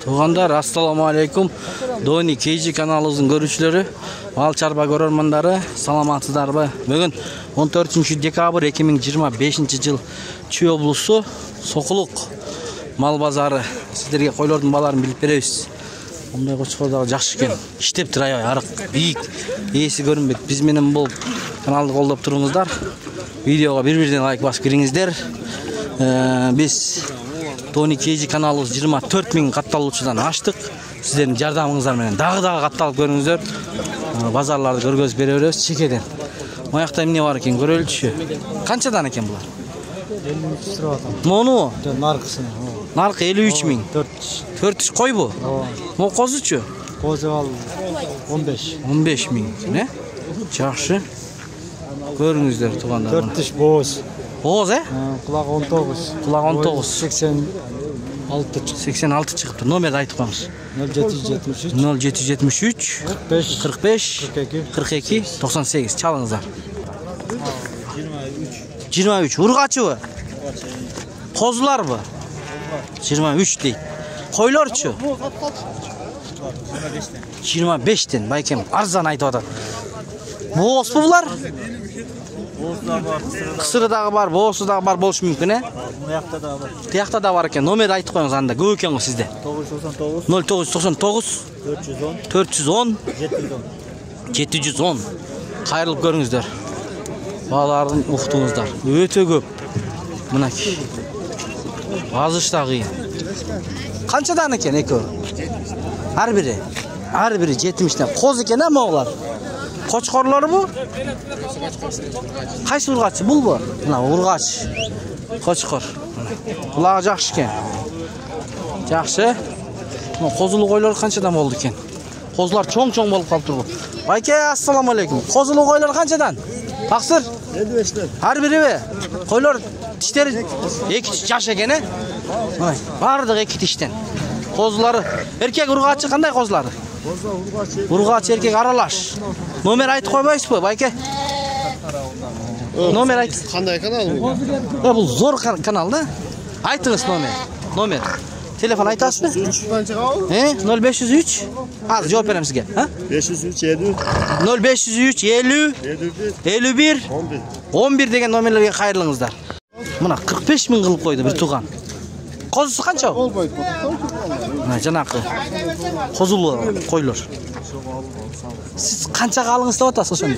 Туғандар, ассаламу алейкум. Дони Кейджи каналыбыздын көрүүчүлөрү, мал чарба көрөрмандары, саламатсыздарбы? Бүгүн 14 декабрь 2025 жыл Чүй облусу Сокулук мал базары. Сиздерге койлордун баларын билип беребиз. Мындай кочкор дагы жакшы экен. Иштеп тур аябай арык, бийик, ээси көрүнбөйт. Биз менен бул каналды колдоп туруңуздар. Видеого бир-бирден лайк басып кириңиздер. Биз Дони Кейджи каналыбыз 24 000 катталуучудан аштык. Сиздердин жардамыңыздар менен дагы катталып көрүңүздөр. Базарларды көргөзүп бере беребиз чекеден. Моякта эмне бар экен көрөлүчү. Канчадан экен булар? 53 лira. Мону? Наркысын. Наркы 53 000. 400 койбу? Мо козучу? Козу ал 15. 15 000, не? Жакшы. Көрүңүздөр туугандар. 4 боз. Боз, Кулак 19. Кулак 19. 86 чыгыптыр. Номерди айтып коюңуз. 0773 0773 45 42 98 чалыңыздар. 23. Ургачыбы? Козуларбы? 23 дейт. Койлорчу? 25тен байкем арзан айтып атат. Бооспу булар? Кысыры дагы бар, боосу дагы бар болушу мүмкүн, Буякта да бар. Тиякта да бар экен. Номер айтып коюңуз анда. Көп экен го сизде. 999 0999 410 710. Кайрылып көрүңүздөр. Балардын уктуңуздар. Өтө көп. Мынакей. Азыш да кыйын. Канчадан экен экөө? Ар бири 70тен. Коз экен моглар. Кочкорлорбу? Кайсы ургач? Булбу? Мына ургач. Кочкор. Булагы жакшы экен. Жакшы. Козулуу койлор канчадан болду экен? Козулар чоң болуп калыптырбы? Байке, ассаламу алейкум. Козулуу койлор канчадан? Таксыр? 55тен. Ар бириби? Койлор тиштери 2 жаш экен, Мына, бардыгы 2 тиштен. Козулары, эркек ургачы кандай козулары? Ургач эркек аралаш. Номер айтып койбойсузбу, байке? Номер айт. Кандай канал бул? Бул зор канал да? Айтыңыз номер. Телефон айтасызбы? 0503. Азыр жооп берем сизге, 503 0503 51 11 деген номерлерге кайрылыңыздар. Мына 45 000 кылып койду бир туган. Козусу канча? Мына жанакы козулуу койлор. Сиз канчага алыңыз деп атасыз ошону?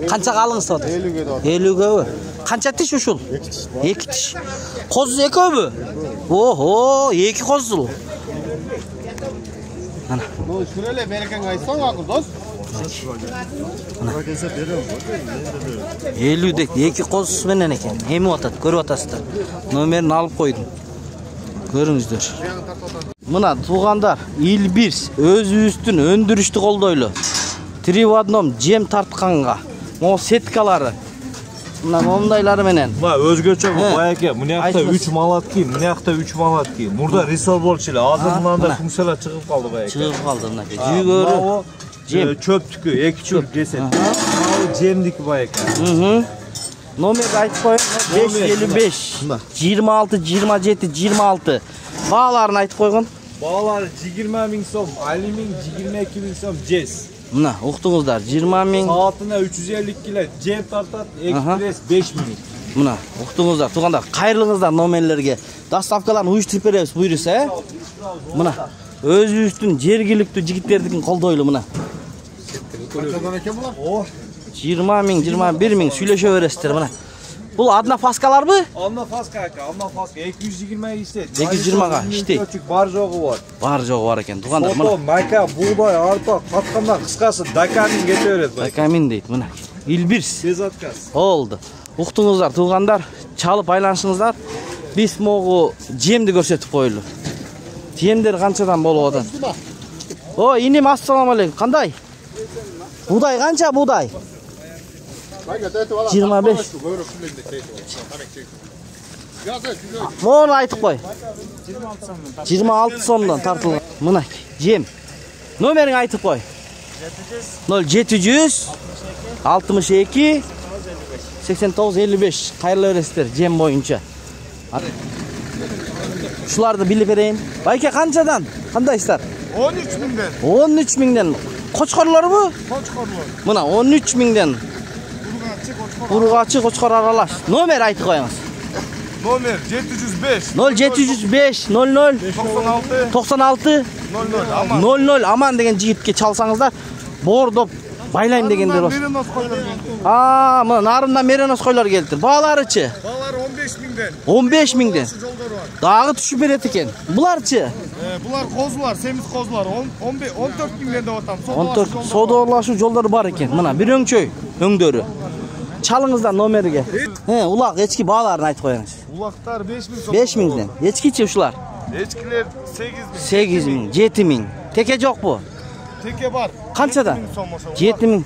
Канчага алыңыз деп атасыз? 50гөбү. Канча тиш ушул? 2 тиш. Коз экөөбү? Охо, 2 козул. Ana. Bu şurayla bereken aysan akıl dost. 50 dek 2 koz менен экен. Эми атат, көрүп атасыздар. Номерин алып койдум. Көрүңүздөр. Мына туугандар, Илбирс өзүбүздүн өндүрүштү колдойлу. 3 в 1 жем тартканга. Mo сеткалары. Мына мондайлары менен. Мына өзгөчө байке, мынакта 3 малат ки, мынакта 3 малат ки. Мурда рисор болчу эле. Азыр мындай функциялар чыгып калды байке. Чыгып калды мынакей. Жүгөрү, жем, чөптүкү, 2 чөп десет. Мына жемдики байке. Номерди айтып коюң. 555 26 27 26. Бааларын айтып койгон. Баалары 20 000 сом, алимин 22 000 сом жез. Мына уктуңуздар 20 000. Саатына 350 кило жем тартат, экспресс 5 000. Мына уктуңуздар, туугандар, кайрылыңыздар номерлерге. Доставкаларын уюштуруп беребиз, буйруса, Мына өзүбүздүн жергиликтүү жигиттердикин колдойлу мына. 20 000, 21 000 сүйлөшө бересиздер мына. Бул адна фаскаларбы? Адна фаска, 220 иштейт. 220га иштейт. Бар жогу бар. Бар жогу бар экен. Туугандар, мына майка, бугдай, арпа, катканда кыскасы дакамин кете берет. Дакамин дейт мына. Илбирс. Без отказ. Болду. Уктуңуздар, туугандар, чалып айланышыңыздар. Биз могу жемди көрсөтүп коелу. Жемдер канчадан болуп атат? О, иним, ассаламу алейкум. Кандай? Будай канча будай? 25. Мону айтып кой. 26 сомдон тартылган. Мына жем. Номериңи айтып кой. 0700 62 89 55. Кайрылы бересиздер жем боюнча. Şulardı bilip vereyim. Bayke kançadan? Kandayslar? 13 mingden. 13 mingden. Qo'chqorlar bu? Qo'chqorlar. Buna 13 mingden. Urg'achi qo'chqor. Urg'achi qo'chqor aralash. Nomer aytib qo'yingiz. Nomer 705 0705 00 96 96 00 aman. 00 aman degan yigitga chalsangizlar, bordop baylayım degenler olsun. Merinos qo'ylar. Aa, mana narından merinos qo'ylar keltir. Bağlarıçı? Bağlar 15 mingden. 15 mingden. Şu yollar var. Dağı tushib beradi ekan. Bularchi? Bular qo'zlar, semiz qo'zlar. 14 mingden deb atam. 14 savdolashuv yo'llari bor ekan. Mana bir o'ngchoy, o'ngdori. Chalingizdan nomeriga. He, uloq echki bağlarini aytib qo'yingiz. Ulaqlar 5 ming so'm. 5 mingdan. Echkichi shular? Echkiler 8 ming. 8 ming, 7 ming. Teke yo'q bu. Teke var. Qanchadan? 7 ming so'm o'sha. 7 ming.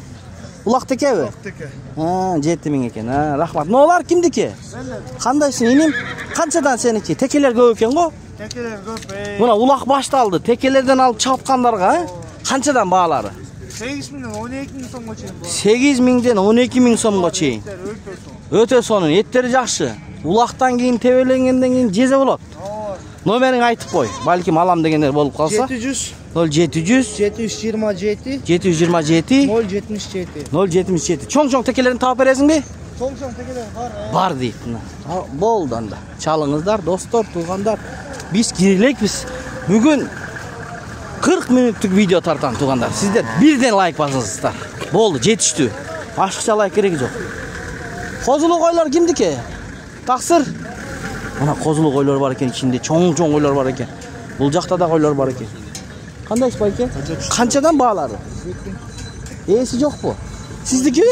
Uloq tekemi? Teke. Ha, 7 ming ekan. Ha, rahmat. Nolar kimniki? Qandaysin inim? Qanchadan seniki? Tekeler ko'p ekan-ku. Tekeler ko'p. Buna uloq boshtaldi. Tekelerden alıp chopqanlarga, ha? Qanchadan bağlari? 8 mingdan 12 ming so'mgacha. 8 mingdan 12 ming so'mga cheyin. Öte sonun etleri yaxshi. Uloqdan keyin tebelengenden keyin jeze bo'ladi. Nomerini aytib qo'y. Balkim alam degenler bo'lib qolsa. 700 0700 727 727 077. 077. Çoğ tekelerini topib berasizmi? Çoğ tekeler var. Var deydi. Bo'ldi anda. Çalыңızlar, dostlar, tuğanlar. Biz girilek. Bugün 40 minutluk video tartan tuğanlar. Sizler birden like basыңыздар. Bo'ldi, жетişti. Başqacha like keregi yo'q. Qozulu qo'ylar kimniki? Taqsir. Mana qozulu qo'ylar bor ekan içinde. Çoğ qo'ylar bor ekan. Bul jaqda da qo'ylar bor ekan. Qanday ish bayka? Qanchadan bağlari? Esi yo'q bu. Sizniki?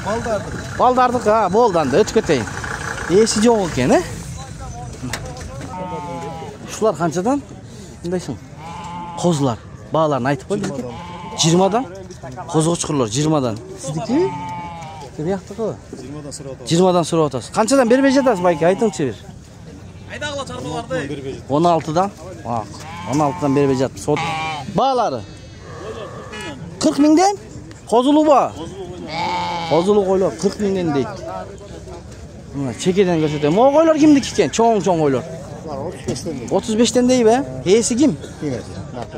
Baldardık. Baldardık ha, boldandı, ötüp keteyim. Esi yo'q ekan, ha? Şular qanchadan? Qandaysin? Qo'zlar, bağlarını aytib qo'y bizga. 20dan. Qo'zg'ochqurlar 20dan. Sizniki? Bu yoqda-ku. 20dan so'rab 20dan so'rab o'tasiz. Qanchadan berib berasiz bayka? Aytingchi bir. Aydaqlar çarpılardı. 16dan. Bak, 16dan berib berasiz. Sot. Bağlari 40 mingdan. Qozulu bor. Qozulu qo'ylar 40 mingdan deydi. Mana chekeden ko'rsatayım. O qo'ylar kimniki ekan? Cho'ng qo'ylar. 35'ten. 35'ten deyip he? Esi kim? Yine.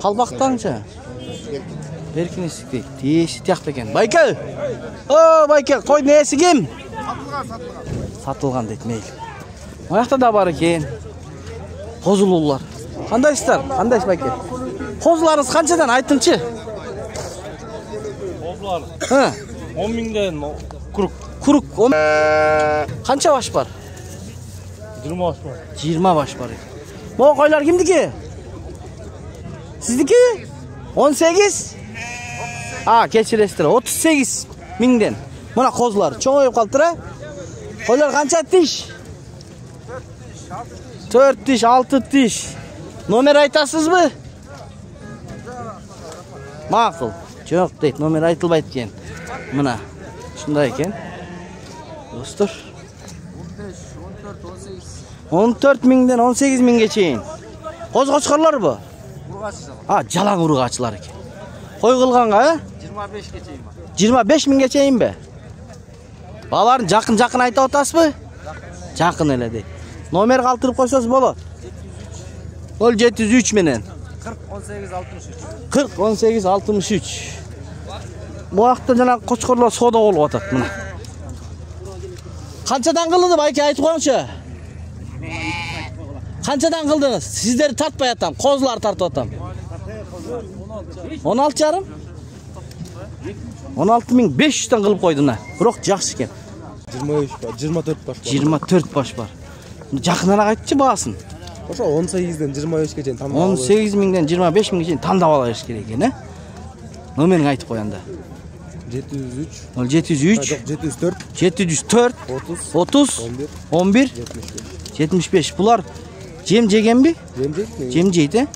Qalbaqtancha. Berkinislik deydi. Tiyesi tiyaqta ekan. Bayka! O Bayka, qo'y nesi kim? Satılgan deydi, meyli. O yoqda da bor ekan. Qozulular. Qandaysizlar? Qanday Bayka? Qo'zlaringiz qanchadan aytingchi? Qozlar Ha, 10 mingdan quruq. quruq. Qancha bosh bor? 20 bosh bor. 20 bosh bor ekan. Bu qo'ylar kimniki? Sizniki? 18? Ha, kechirasizlar. 38 mingdan. Mana qo'zlar cho'ng'ayib qoldi-ra. Qo'ylar qancha tish? 4 tish, 6 tish. Nomer aytasizmi? Ma'qul. Yo'q deydi, nomer aytilmaydi ekan. Mana shunday ekan. Do'stlar. 14 mingdan 18 minggacha. Qo'zg'ochqorlar bu. Ha, jalang urg'achilar ekan. Qo'y qilganga, ha? 25 geçeyim. 25 minggacha be. Balalarni yaqin aytib o'tasizmi? Yaqin ele deydi. Nomer qoldirib qo'ysangiz bo'ladi. 0703 menen 40 18 63. 40 18 63. Bu vaqtda jana qo'chqorlar savdo bo'lib o'tadi mana. Qanchadan qildi bayka aytib qo'yingchi. Qanchadan qildingiz? Sizlarni tartmayapman, qo'zlar tartyapman. 16,5? 16.500 dan qilib qo'ydinglar. Biroq yaxshi ekan. 24 baş. 24 bosh bor. Yaqinroq aytchi bahosin. O'sha 18 dan 25 gacha tanlab 18 mingdan 25 minggacha tanlab olish kerak ekan, ha? Nomerini aytib qo'yanda. 703 703 704 704 30 30 11 75. Bular jem jeganmi? Yemjek. Jem jeydi.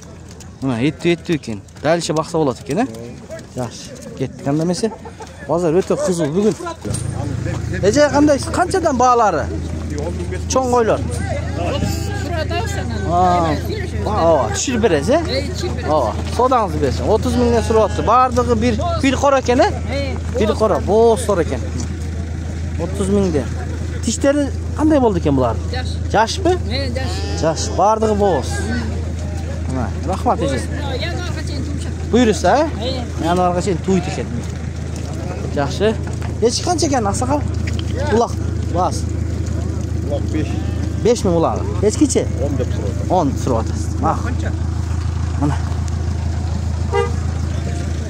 Mana yetti ekan. Dalsha baqsa bo'ladi ekan, ha? Yaxshi. Ketdi qandamasa. Hozir o'ta qizil bugun. Necha qanday qanchadan bağlari? Cho'ng qo'ylar. Ha, tushirib berasiz, ha? Ha, sodangizni bersin. 30 mingdan so'rayapti. Bardig'i bir qora ekan, ha? Bir qora, bo'stor ekan. 30 mingdan. Tishlari qanday bo'ldi ekan bular? Yoshmi? Жақсы, бардығы боз. Рахмат ежес. Январға чейин тумшак. Бұйырса, январға чейин туйт екен. Жақсы. Ешкі қанша екен, ақсақал? Бұлақ, бас. Бұлақ 5. 5 мың бұлағы. Ешкіше? 10 деп сұрады. 10 сұрап атасыз. Қанша? Мына.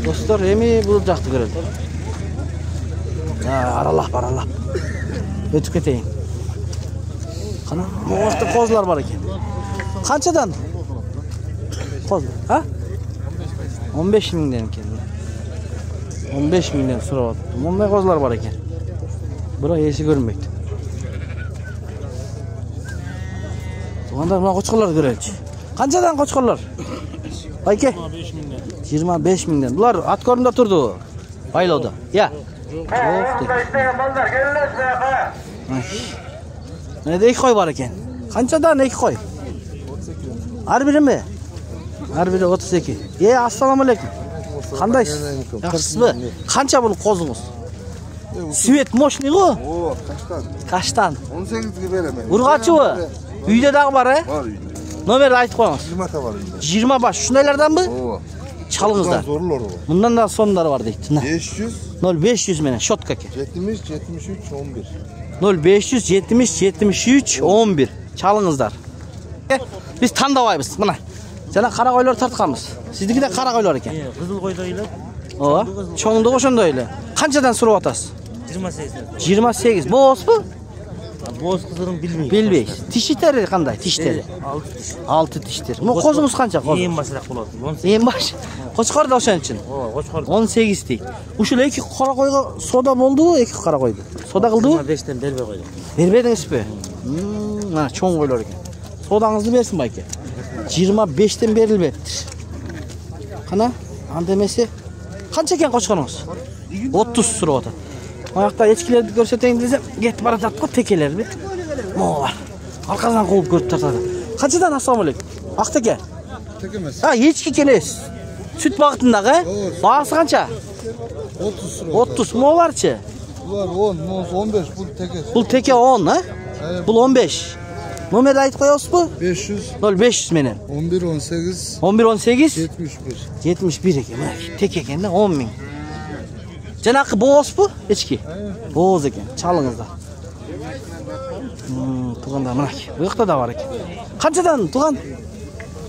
Достар, еме бұл жақты көреді. Аралап. Өтіп кетейін. Қана, мұғақты қозылар бар екен. Қаншадан? Қоз, а? 15 мыңден екен. 15 мыңден сұрап атты. Мұндай қозылар бар екен. Бірақ есі көрінбейді. Туғандар мұна қошқырлар көрелші. Қаншадан қошқырлар? Байке? 25 мыңден. Бұлар ат көрінде тұрды. Байлауда. Я. Неде екі қой бар екен. Қаншадан екі қой? Әрбірі ме? Әрбірі 32. Ассаламалейкум. Қандайсыз? Жақсыз бі? Қанша бұл қозыңыз? Свет мощный ғой? О, Қаштан? 18-ге беремін. Ұрғачы ғой? Үйде дағы бар, Бар үйде. Номер айтып қойыңыз. 20 та бар үйде. 20 баш. Шұндайлардан бі? О. Çalыңыздар. Зорлар ғой. Мұндан да сондары бар дейді. 500 0500 менен шотка ке. 70 73 11. 0500 70 73 11. Çalыңыздар. Biz таңдабайбыз. Мына. Жана қара қойлар тартқанбыз. Сіздікі де қара қойлар екен. Қызыл қойды ойлап. О, чоңдығы ошондой эле. Қаншадан сурап атасыз? 28. 28. Боз бу? Боз қызырын білмеймін. Билбейсіз. Тиштери қандай? Тиштери. 6 тиштер. Мо қозыңыз қанша қоз? Ең басырақ болады. 18. Ең баш. Қошқар да ошон үчүн. Қошқар. 18 дейт. Ушул эки қара қойға сода болдубу? Эки қара қойду. Сода кылдыбы? 5-тен бербей қойдым. Бербедиңизби? Мына чоң қойлар экен. Содаңызды берсин байке. 25тен берилбептир. Қана? Анда эмесе қанша екен қошқарыңыз? 30 сурап атат. Аяқта ешкілерді көрсетейін десем, кетіп бара жатып қой текелер бе? Молар. Арқасынан қуып көріп тартады. Қаншадан ассаламалейкум? Ақтеке? Тек емес. Ешкі келесіз. Сүт бағытындағы, бағасы қанша? 30 сұрап. 30. Моларчы? Бұлар 10, 15 бұл теке. Бұл теке 10, а? Бұл 15. Номерді айтып қойыңыз бу? 500 0500 менен. 11 18 11 18 71. 71 екен. Теке екен де 10 мың. Жанақы боз бу? Ешкі? Боз екен. Çalыңыздар. Туғанда мына. Бұйықта да бар екен. Қаншадан туған?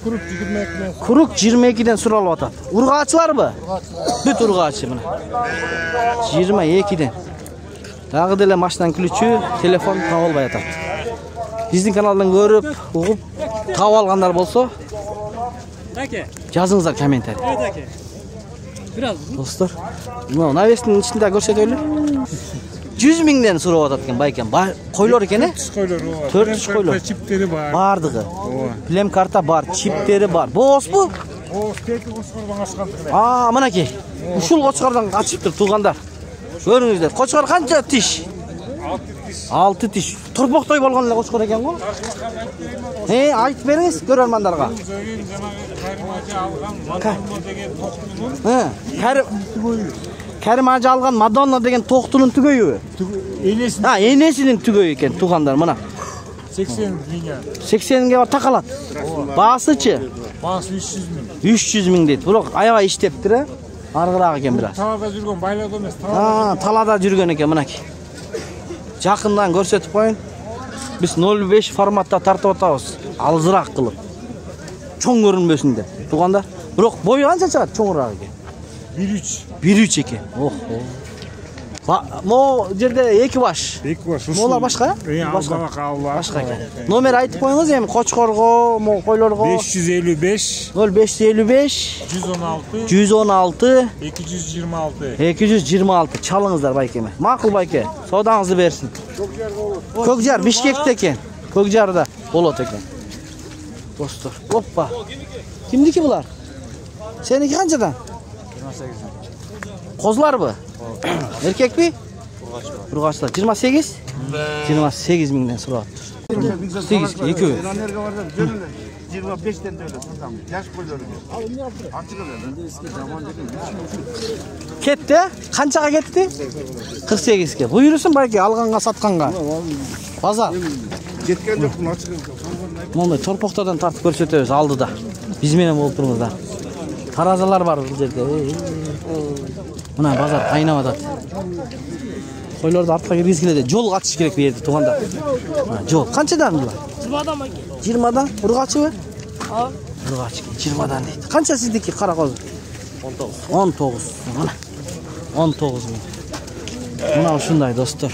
Kurup 22'den. Kuruk 22'den suralып атат. Urğaçlar mı? Büt urğaçı mı? 22'den. Дағы деле машинанын ключү, телефон таап албай атат. Биздин каналдан көрүп, угуп, таап алгандар болсо, жазыңыздар комментарий. Достор, мына навестин ичинде көрсөтөлү. 100 миңден сурап атат экен байкем. Койлор экен, э? 400 койлор. Çipleri var. Бардыгы. Плем карта бар, чиптери бар. Боозбу? O teki koşkordan aşkandık. Мынакей. Ушул кочкордон качыптыр туугандар. Көрүңүздөр. Кочкор канча тиш? 6 тиш. Турпоктой болгон эле кочкор экен го. Айтып бериңиз көрөрмандарга. Кәрим ажы алган Мадонна деген токтунун түгөйү. Энесинин түгөйү экен туугандар мына. 80 миңге. 80ге бар такалат. Баасычы? Баасы 300 миң. 300 миң дейт. Бирок аябай иштептир, э? Аргыраак экен бираз. Талада жүргөн байлады эмес. Талада жүргөн экен мынакей. Жакындан көрсөтүп коюн. Биз 05 форматта тартып атабыз. Алзыраак кылып. Чоң көрүнбөсүн деп. Туугандар. Бирок бою канча чыгат чоңураак экен? 1-3. 1-3 экен. Мо жерде 2 баш. 2 баш. Молар башка? Башка экен. Номер айтып коюңуз эми кочкорго, мо койлорго. 555 0555 116 116 226. 226 çalыңыздар байкеме. Макул байке. Содаңызды берсин. Көкжар Бишкекте экен. Көкжарда болот экен. Достор. Оппа. Кимдики булар? Сеники канчадан? 28. Козларбы? Эркекпи? Ургачтар. 28? 28 миңден сурап атыр. 8 2. 25'ten de öyle tutam. Yaş koyuyorum. Ketти? Канчага кетти? 48ге. Буйрусун байке алганга сатканга. Базар. Кеткен жоқпын, açık. Мондай торпоктардан тартып көрсөтөбүз алдыда. Биз менен болуп туруңуздар. Таразалар бар бул жерде. Мына базар кайнап атат. Койлорду артка киргиз келет. Жол качыш керек бу жерде туугандар. Жол. Канчадан булар? 20'dan аке. 20'дан. Ургачыбы? А? Ургач 20'дан дейт. Канча сиздики кара коз? 19. 19. Мына. 19 миң. Мына ушундай достор.